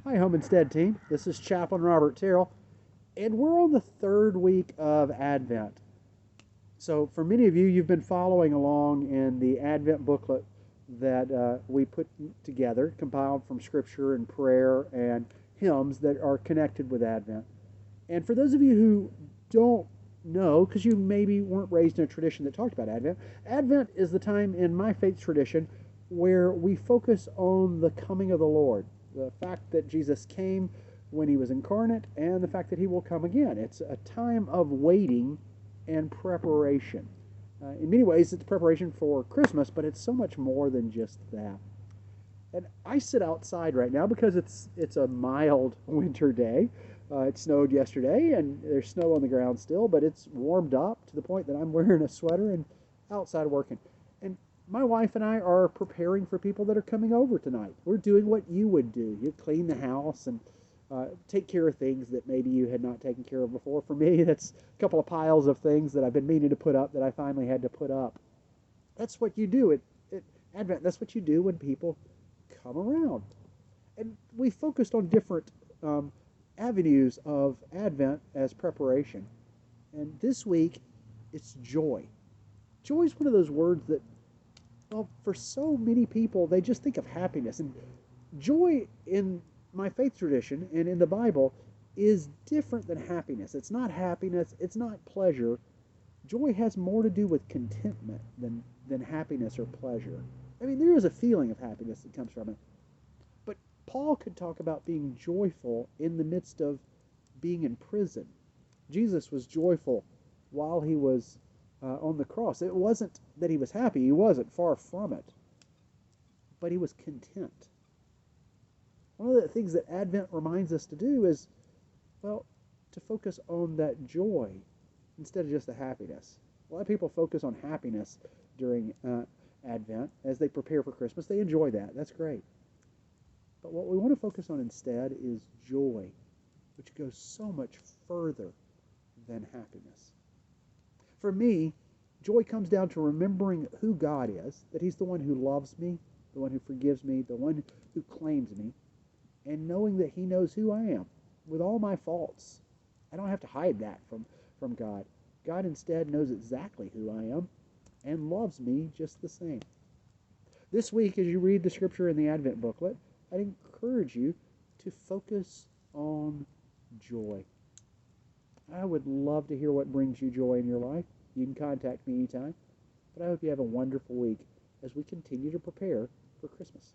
Hi, Home Instead team. This is Chaplain Robert Terrell, and we're on the third week of Advent. So, for many of you, you've been following along in the Advent booklet that we put together, compiled from Scripture and prayer and hymns that are connected with Advent. And for those of you who don't know, because you maybe weren't raised in a tradition that talked about Advent, Advent is the time in my faith tradition where we focus on the coming of the Lord. The fact that Jesus came when he was incarnate and the fact that he will come again. It's a time of waiting and preparation. In many ways, it's preparation for Christmas, but it's so much more than just that. And I sit outside right now because it's a mild winter day. It snowed yesterday, and there's snow on the ground still, but it's warmed up to the point that I'm wearing a sweater and outside working. And my wife and I are preparing for people that are coming over tonight. We're doing what you would do. You clean the house and take care of things that maybe you had not taken care of before. For me, that's a couple of piles of things that I've been meaning to put up that I finally had to put up. That's what you do at Advent. That's what you do when people come around. And we focused on different avenues of Advent as preparation. And this week, it's joy. Joy is one of those words that, well, for so many people, they just think of happiness. And joy in my faith tradition and in the Bible is different than happiness. It's not happiness. It's not pleasure. Joy has more to do with contentment than happiness or pleasure. I mean, there is a feeling of happiness that comes from it. But Paul could talk about being joyful in the midst of being in prison. Jesus was joyful while he was on the cross. It wasn't that he was happy. He wasn't, far from it. But he was content. One of the things that Advent reminds us to do is, well, to focus on that joy instead of just the happiness. A lot of people focus on happiness during Advent as they prepare for Christmas. They enjoy that. That's great. But what we want to focus on instead is joy, which goes so much further than happiness. For me, joy comes down to remembering who God is, that he's the one who loves me, the one who forgives me, the one who claims me, and knowing that he knows who I am with all my faults. I don't have to hide that from God. God instead knows exactly who I am and loves me just the same. This week, as you read the scripture in the Advent booklet, I'd encourage you to focus on joy. I would love to hear what brings you joy in your life. You can contact me anytime. But I hope you have a wonderful week as we continue to prepare for Christmas.